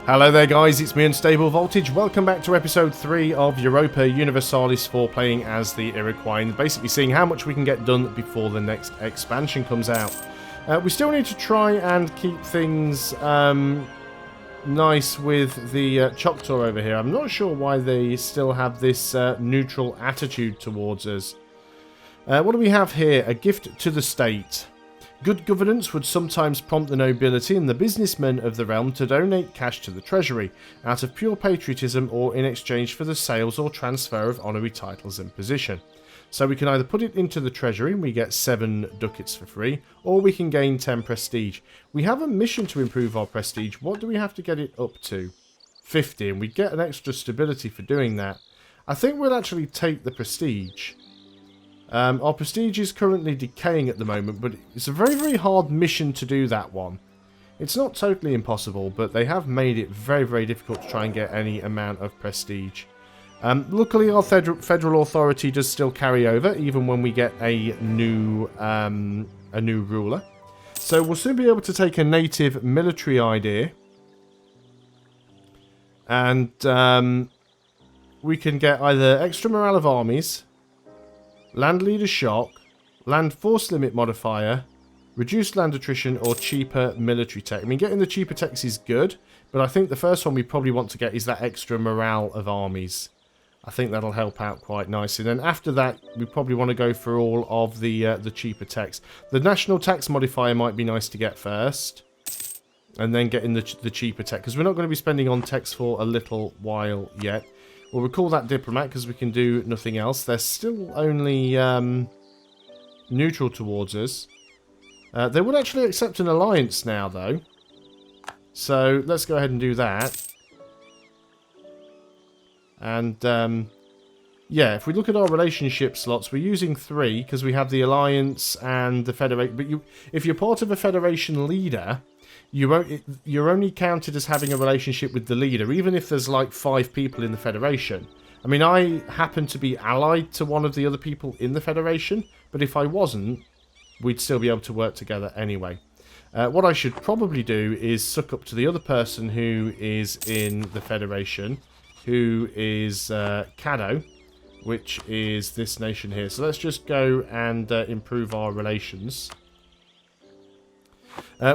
Hello there guys, it's me Unstable Voltage. Welcome back to episode 3 of Europa Universalis 4, playing as the Iroquois and basically seeing how much we can get done before the next expansion comes out. We still need to try and keep things nice with the Choctaw over here. I'm not sure why they still have this neutral attitude towards us. What do we have here? A gift to the state. Good governance would sometimes prompt the nobility and the businessmen of the realm to donate cash to the treasury, out of pure patriotism or in exchange for the sales or transfer of honorary titles and position. So we can either put it into the treasury and we get 7 ducats for free, or we can gain 10 prestige. We have a mission to improve our prestige. What do we have to get it up to? 50, and we get an extra stability for doing that. I think we'll actually take the prestige. Our prestige is currently decaying at the moment, but it's a very, very hard mission to do that one. It's not totally impossible, but they have made it very, very difficult to try and get any amount of prestige. Luckily, our federal authority does still carry over, even when we get a new ruler. So we'll soon be able to take a native military idea, and we can get either extra morale of armies, land leader shock, land force limit modifier, reduced land attrition, or cheaper military tech. I mean, getting the cheaper techs is good, but I think the first one we probably want to get is that extra morale of armies. I think that'll help out quite nicely. Then after that, we probably want to go for all of the cheaper techs. The national tax modifier might be nice to get first, and then get in the cheaper tech, because we're not going to be spending on techs for a little while yet. We'll recall that diplomat because we can do nothing else. They're still only neutral towards us. They would actually accept an alliance now, though. So let's go ahead and do that. And yeah, if we look at our relationship slots, we're using 3 because we have the alliance and the federation. But if you're part of a federation leader, you're only counted as having a relationship with the leader, even if there's like 5 people in the Federation. I mean, I happen to be allied to one of the other people in the Federation, but if I wasn't, we'd still be able to work together anyway. What I should probably do is suck up to the other person who is in the Federation, who is Caddo, which is this nation here. So let's just go and improve our relations.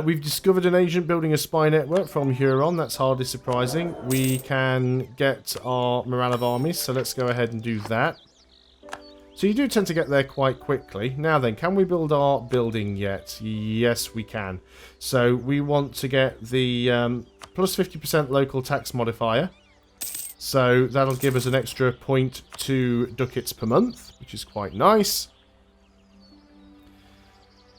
We've discovered an agent building a spy network from Huron. That's hardly surprising. We can get our morale of armies, so let's go ahead and do that. So you do tend to get there quite quickly. Now then, can we build our building yet? Yes, we can. So we want to get the plus 50% local tax modifier. So that'll give us an extra 0.2 ducats per month, which is quite nice.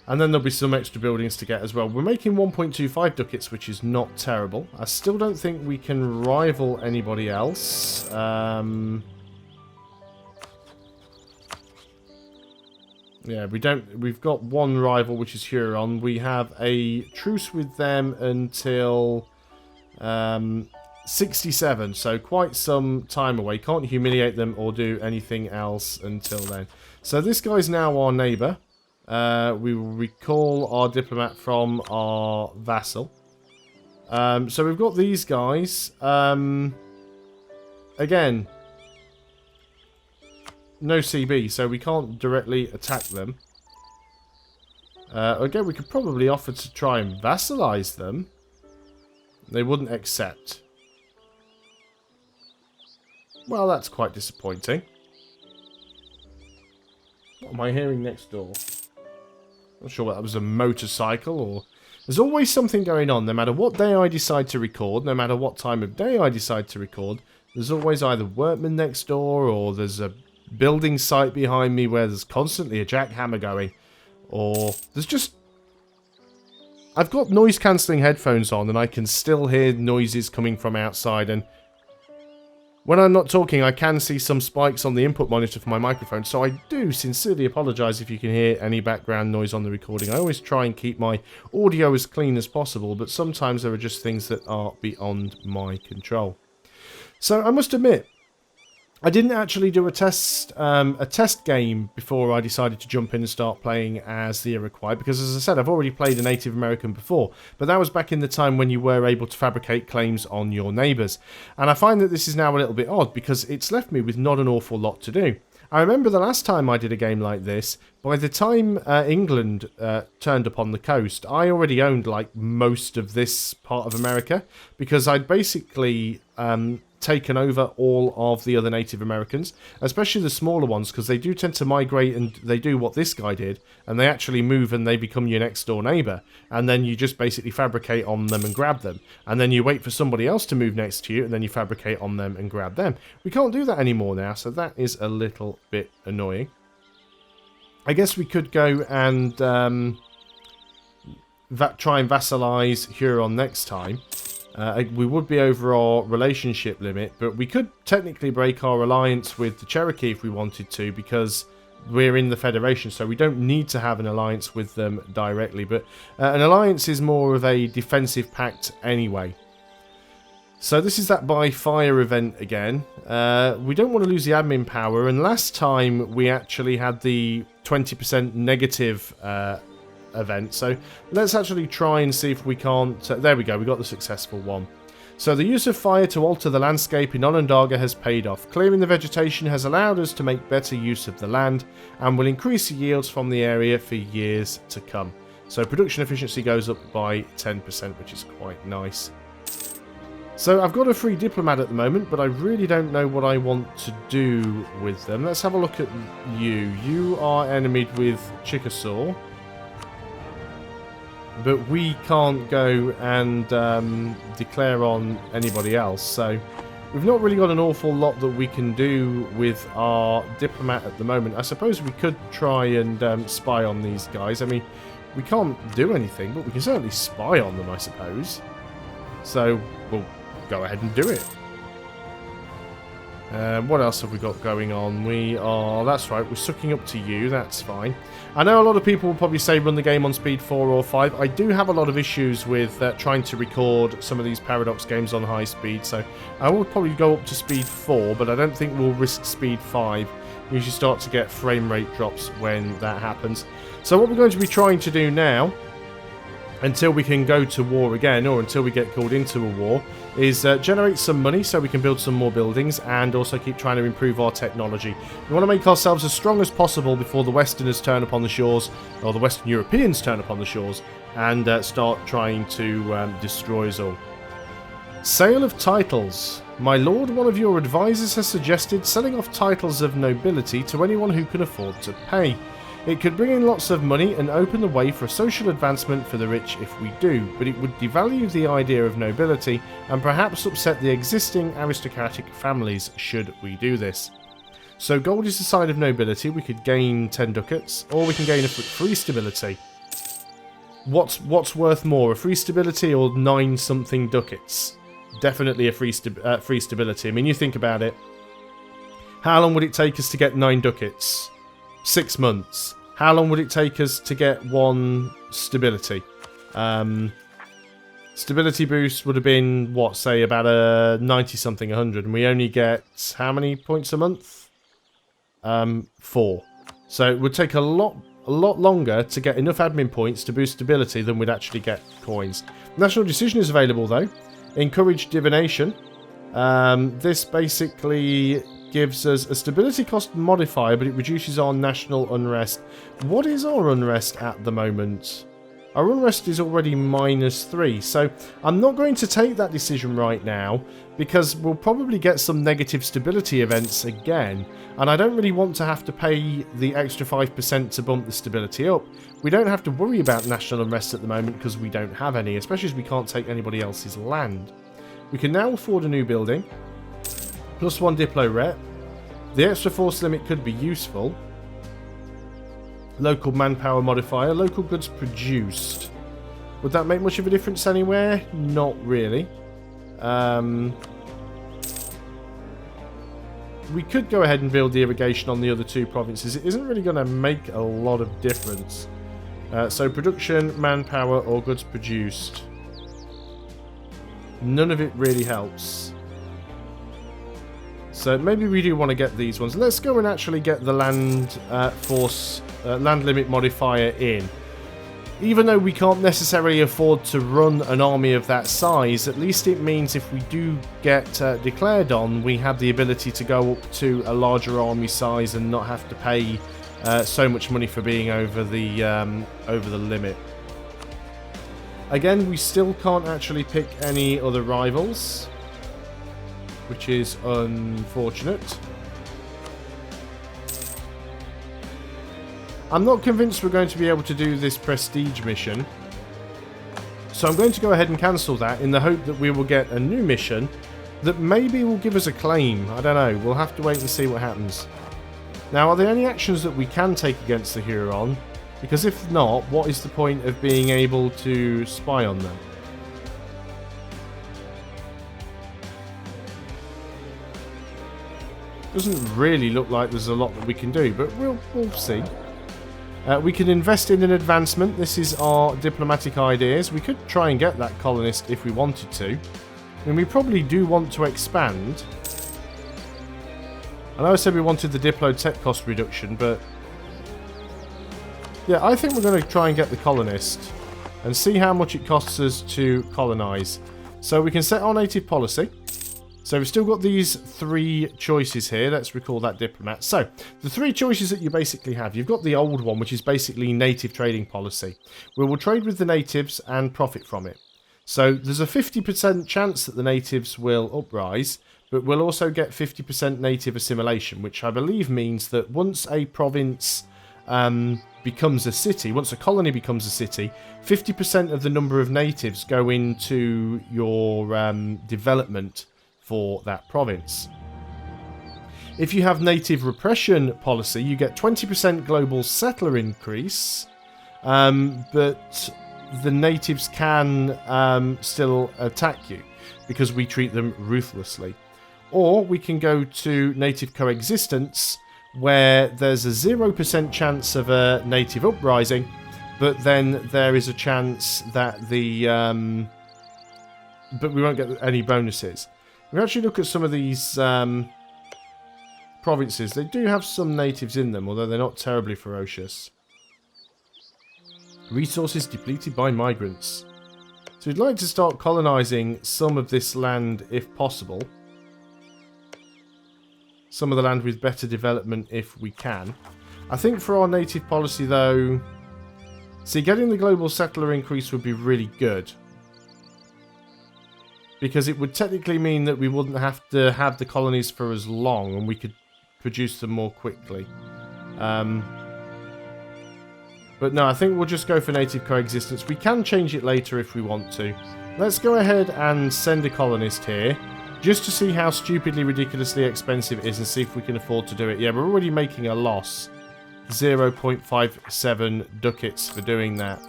And then there'll be some extra buildings to get as well. We're making 1.25 ducats, which is not terrible. I still don't think we can rival anybody else. Yeah, we don't. We've got one rival, which is Huron. We have a truce with them until 67, so quite some time away. Can't humiliate them or do anything else until then. So this guy's now our neighbour. We will recall our diplomat from our vassal. So we've got these guys. Again, no CB, so we can't directly attack them. Again, we could probably offer to try and vassalize them. They wouldn't accept. Well, that's quite disappointing. What am I hearing next door? Not sure what that was, a motorcycle or... There's always something going on, no matter what day I decide to record, no matter what time of day I decide to record. There's always either workmen next door, or there's a building site behind me where there's constantly a jackhammer going. Or there's just... I've got noise cancelling headphones on and I can still hear noises coming from outside, and when I'm not talking, I can see some spikes on the input monitor for my microphone, so I do sincerely apologise if you can hear any background noise on the recording. I always try and keep my audio as clean as possible, but sometimes there are just things that are beyond my control. So I must admit, I didn't actually do a test game before I decided to jump in and start playing as the Iroquois, because as I said, I've already played a Native American before, but that was back in the time when you were able to fabricate claims on your neighbours. And I find that this is now a little bit odd, because it's left me with not an awful lot to do. I remember the last time I did a game like this, by the time England turned upon the coast, I already owned like most of this part of America, because I'd basically taken over all of the other Native Americans, especially the smaller ones, because they do tend to migrate, and they do what this guy did, and they actually move and they become your next door neighbour, and then you just basically fabricate on them and grab them, and then you wait for somebody else to move next to you, and then you fabricate on them and grab them. We can't do that anymore now, so that is a little bit annoying. I guess we could go and try and vassalize Huron next time. We would be over our relationship limit, but we could technically break our alliance with the Cherokee if we wanted to, because we're in the Federation, so we don't need to have an alliance with them directly. But an alliance is more of a defensive pact anyway. So this is that by fire event again. We don't want to lose the admin power, and last time we actually had the 20% negative event, so let's actually try and see if we can't. There we go, we got the successful one. So the use of fire to alter the landscape in Onondaga has paid off. Clearing the vegetation has allowed us to make better use of the land and will increase the yields from the area for years to come. So production efficiency goes up by 10%, which is quite nice. So I've got a free diplomat at the moment, but I really don't know what I want to do with them. Let's have a look at you. You are enemied with Chickasaw, but we can't go and declare on anybody else, so we've not really got an awful lot that we can do with our diplomat at the moment. I suppose we could try and spy on these guys. I mean, we can't do anything, but we can certainly spy on them, I suppose. So we'll go ahead and do it. What else have we got going on? That's right, we're sucking up to you, that's fine. I know a lot of people will probably say run the game on speed 4 or 5. I do have a lot of issues with trying to record some of these Paradox games on high speed, so I will probably go up to speed 4, but I don't think we'll risk speed 5. We usually start to get frame rate drops when that happens. So what we're going to be trying to do now, until we can go to war again, or until we get called into a war, is generate some money so we can build some more buildings, and also keep trying to improve our technology. We want to make ourselves as strong as possible before the Westerners turn upon the shores, or the Western Europeans turn upon the shores, and start trying to destroy us all. Sale of titles. My lord, one of your advisors has suggested selling off titles of nobility to anyone who can afford to pay. It could bring in lots of money and open the way for a social advancement for the rich if we do, but it would devalue the idea of nobility and perhaps upset the existing aristocratic families should we do this. So gold is the sign of nobility. We could gain 10 ducats, or we can gain a free stability. What's worth more, a free stability or 9 something ducats? Definitely a free stability. I mean, you think about it. How long would it take us to get 9 ducats? 6 months. How long would it take us to get 1 stability? Stability boost would have been, what, say about a 90 something, 100, and we only get how many points a month? 4. So it would take a lot longer to get enough admin points to boost stability than we'd actually get coins. National decision is available though. Encourage divination. This basically gives us a stability cost modifier, but it reduces our national unrest. What is our unrest at the moment? Our unrest is already -3, so I'm not going to take that decision right now, because we'll probably get some negative stability events again, and I don't really want to have to pay the extra 5% to bump the stability up. We don't have to worry about national unrest at the moment because we don't have any, especially as we can't take anybody else's land. We can now afford a new building. +1 Diplo rep. The extra force limit could be useful. Local manpower modifier. Local goods produced. Would that make much of a difference anywhere? Not really. We could go ahead and build the irrigation on the other 2 provinces. It isn't really going to make a lot of difference. So production, manpower, or goods produced. None of it really helps. So maybe we do want to get these ones. Let's go and actually get the land land limit modifier in. Even though we can't necessarily afford to run an army of that size, at least it means if we do get declared on, we have the ability to go up to a larger army size and not have to pay so much money for being over the limit. Again, we still can't actually pick any other rivals, which is unfortunate. I'm not convinced we're going to be able to do this prestige mission, so I'm going to go ahead and cancel that in the hope that we will get a new mission that maybe will give us a claim. I don't know, we'll have to wait and see what happens. Now, are there any actions that we can take against the Huron? Because if not, what is the point of being able to spy on them? Doesn't really look like there's a lot that we can do, but we'll see. We can invest in an advancement. This is our diplomatic ideas. We could try and get that colonist if we wanted to. I mean, we probably do want to expand. I know I said we wanted the Diplo tech cost reduction, but... yeah, I think we're going to try and get the colonist and see how much it costs us to colonize. So we can set our native policy. So we've still got these 3 choices here. Let's recall that diplomat. So, the 3 choices that you basically have. You've got the old one, which is basically native trading policy. We will trade with the natives and profit from it. So, there's a 50% chance that the natives will uprise, but we'll also get 50% native assimilation, which I believe means that once a province becomes a city, once a colony becomes a city, 50% of the number of natives go into your development for that province. If you have native repression policy, you get 20% global settler increase, but the natives can still attack you because we treat them ruthlessly. Or we can go to native coexistence, where there's a 0% chance of a native uprising, but then there is a chance that but we won't get any bonuses. If we actually look at some of these provinces, they do have some natives in them, although they're not terribly ferocious. Resources depleted by migrants. So we'd like to start colonizing some of this land if possible. Some of the land with better development if we can. I think for our native policy though, see, getting the global settler increase would be really good. Because it would technically mean that we wouldn't have to have the colonies for as long and we could produce them more quickly. But no, I think we'll just go for native coexistence. We can change it later if we want to. Let's go ahead and send a colonist here. Just to see how stupidly, ridiculously expensive it is and see if we can afford to do it. Yeah, we're already making a loss. 0.57 ducats for doing that.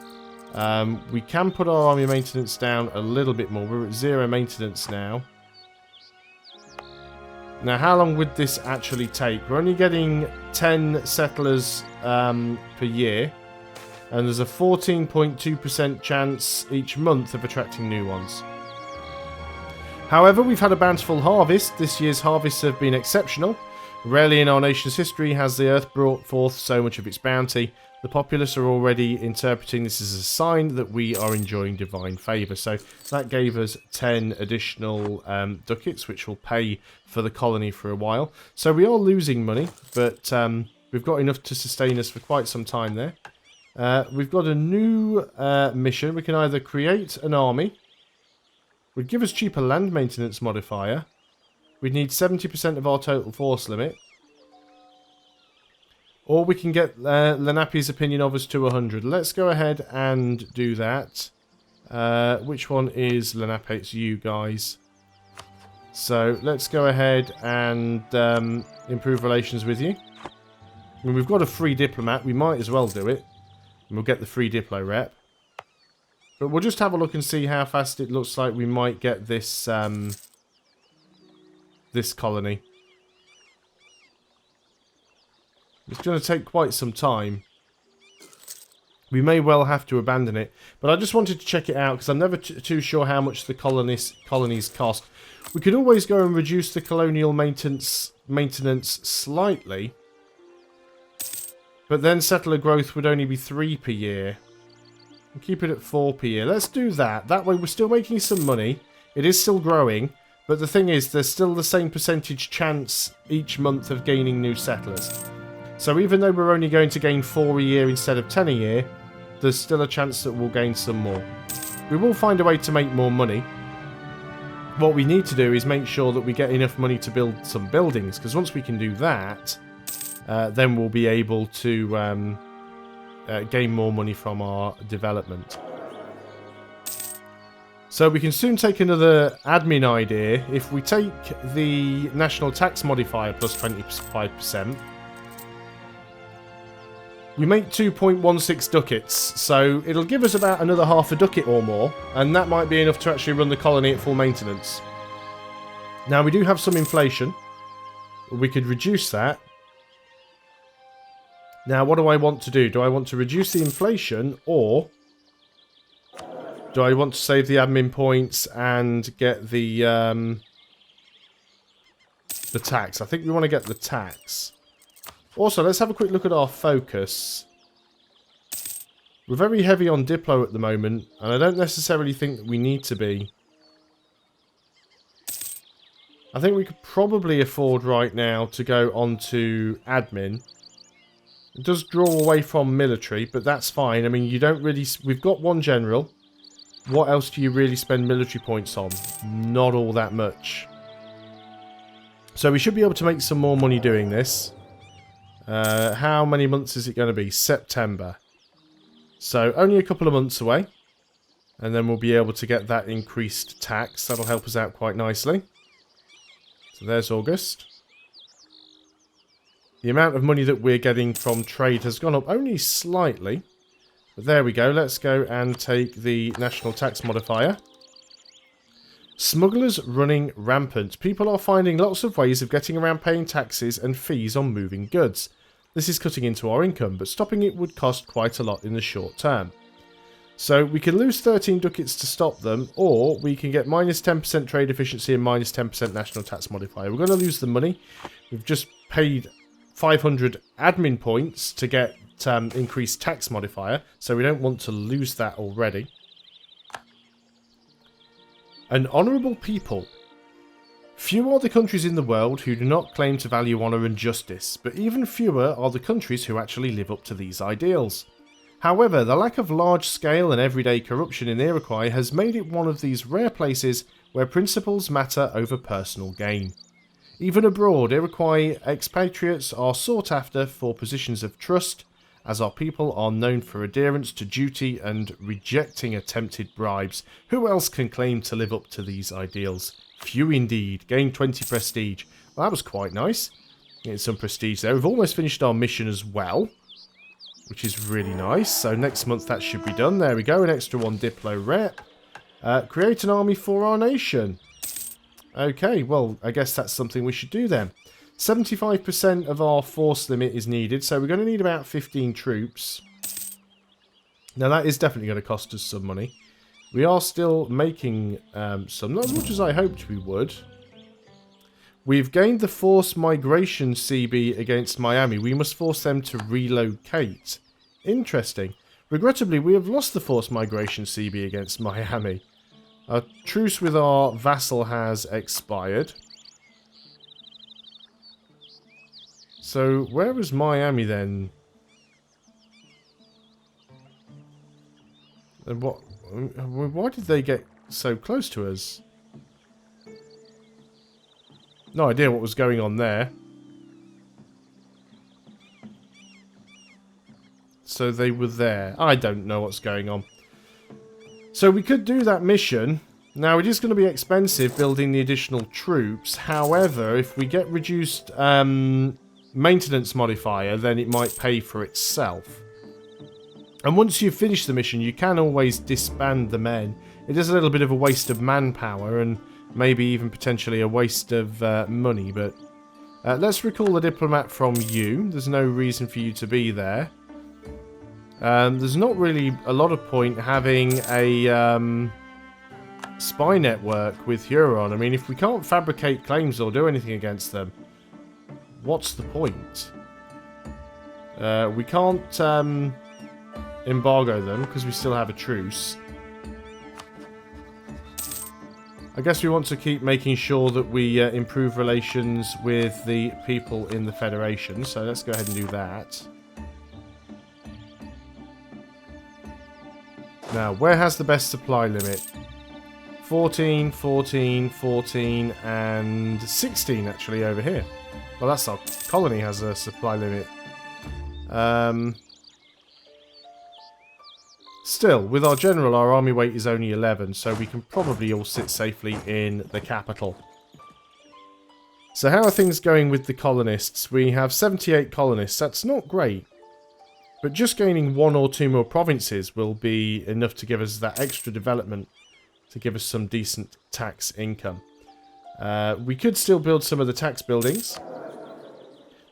We can put our army maintenance down a little bit more. We're at 0 maintenance now. Now, how long would this actually take? We're only getting 10 settlers per year. And there's a 14.2% chance each month of attracting new ones. However, we've had a bountiful harvest. This year's harvests have been exceptional. Rarely in our nation's history has the earth brought forth so much of its bounty. The populace are already interpreting this as a sign that we are enjoying divine favour. So that gave us 10 additional ducats, which will pay for the colony for a while. So we are losing money, but we've got enough to sustain us for quite some time there. We've got a new mission. We can either create an army. Would give us cheaper land maintenance modifier. We'd need 70% of our total force limit. Or we can get Lenape's opinion of us to 100. Let's go ahead and do that. Which one is Lenape? It's you guys. So let's go ahead and improve relations with you. I mean, we've got a free diplomat. We might as well do it. And we'll get the free Diplo rep. But we'll just have a look and see how fast it looks like we might get this this colony. It's going to take quite some time. We may well have to abandon it. But I just wanted to check it out because I'm never too sure how much the colonies cost. We could always go and reduce the colonial maintenance slightly. But then settler growth would only be 3 per year. And keep it at 4 per year. Let's do that. That way we're still making some money. It is still growing. But the thing is, there's still the same percentage chance each month of gaining new settlers. So even though we're only going to gain 4 a year instead of 10 a year, there's still a chance that we'll gain some more. We will find a way to make more money. What we need to do is make sure that we get enough money to build some buildings, because once we can do that, then we'll be able to gain more money from our development. So we can soon take another admin idea. If we take the national tax modifier plus 25%, we make 2.16 ducats, so it'll give us about another half a ducat or more, and that might be enough to actually run the colony at full maintenance. Now we do have some inflation. We could reduce that. Now what do I want to do? Do I want to reduce the inflation, or do I want to save the admin points and get the tax? I think we want to get the tax. Also, let's have a quick look at our focus. We're very heavy on Diplo at the moment, and I don't necessarily think that we need to be. I think we could probably afford right now to go on to admin. It does draw away from military, but that's fine. I mean, you don't really... We've got one general. What else do you really spend military points on? Not all that much. So we should be able to make some more money doing this. How many months is it going to be? September. So only a couple of months away. And then we'll be able to get that increased tax. That'll help us out quite nicely. So there's August. The amount of money that we're getting from trade has gone up only slightly. But there we go. Let's go and take the national tax modifier. Smugglers running rampant. People are finding lots of ways of getting around paying taxes and fees on moving goods. This is cutting into our income, but stopping it would cost quite a lot in the short term. So we can lose 13 ducats to stop them, or we can get minus 10% trade efficiency and minus 10% national tax modifier. We're going to lose the money. We've just paid 500 admin points to get increased tax modifier, so we don't want to lose that already. An honourable people. Few are the countries in the world who do not claim to value honour and justice, but even fewer are the countries who actually live up to these ideals. However, the lack of large-scale and everyday corruption in Iroquois has made it one of these rare places where principles matter over personal gain. Even abroad, Iroquois expatriates are sought after for positions of trust, as our people are known for adherence to duty and rejecting attempted bribes. Who else can claim to live up to these ideals? Few indeed. Gain 20 prestige. Well, that was quite nice. Getting some prestige there. We've almost finished our mission as well, which is really nice. So next month that should be done. There we go. An extra 1 Diplo rep. Create an army for our nation. Okay, well, I guess that's something we should do then. 75% of our force limit is needed, so we're going to need about 15 troops. Now that is definitely going to cost us some money. We are still making some, not as much as I hoped we would. We've gained the forced migration CB against Miami. We must force them to relocate. Interesting. Regrettably, we have lost the forced migration CB against Miami. Our truce with our vassal has expired. So, where is Miami then? And what? Why did they get so close to us? No idea what was going on there. So they were there. I don't know what's going on. So we could do that mission. Now, it is going to be expensive building the additional troops. However, if we get reduced maintenance modifier, then it might pay for itself. And once you've finished the mission, you can always disband the men. It is a little bit of a waste of manpower and maybe even potentially a waste of money. But let's recall the diplomat from you. There's no reason for you to be there. There's not really a lot of point having a spy network with Huron. I mean, if we can't fabricate claims or do anything against them, what's the point? We can't embargo them because we still have a truce. I guess we want to keep making sure that we improve relations with the people in the Federation, so let's go ahead and do that. Now, where has the best supply limit? 14, 14, 14, and 16 actually over here. Well, that's our colony has a supply limit. Still, with our general, our army weight is only 11, so we can probably all sit safely in the capital. So how are things going with the colonists? We have 78 colonists. That's not great. But just gaining 1 or 2 more provinces will be enough to give us that extra development, to give us some decent tax income. We could still build some of the tax buildings.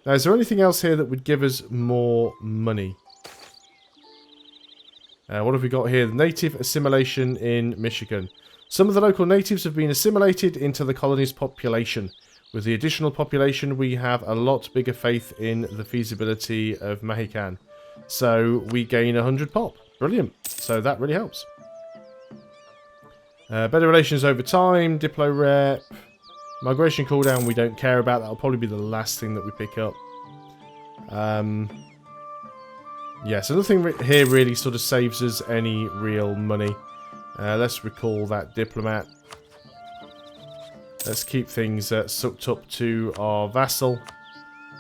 Now, is there anything else here that would give us more money? What have we got here? The native assimilation in Michigan. Some of the local natives have been assimilated into the colony's population. With the additional population, we have a lot bigger faith in the feasibility of Mahican. So we gain 100 pop. Brilliant. So that really helps. Better relations over time. Diplo rep. Migration cooldown we don't care about. That'll probably be the last thing that we pick up. Yeah, so nothing here really sort of saves us any real money. Let's recall that diplomat. Let's keep things sucked up to our vassal.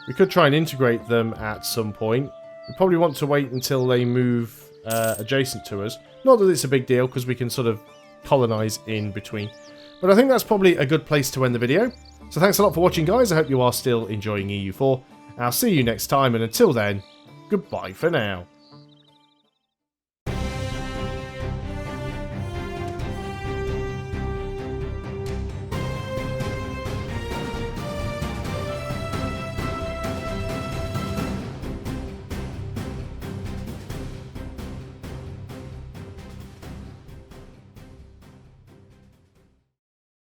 We could try and integrate them at some point. We probably want to wait until they move adjacent to us. Not that it's a big deal, because we can sort of colonize in between. But I think that's probably a good place to end the video. So thanks a lot for watching, guys. I hope you are still enjoying EU4. I'll see you next time, and until then, goodbye for now.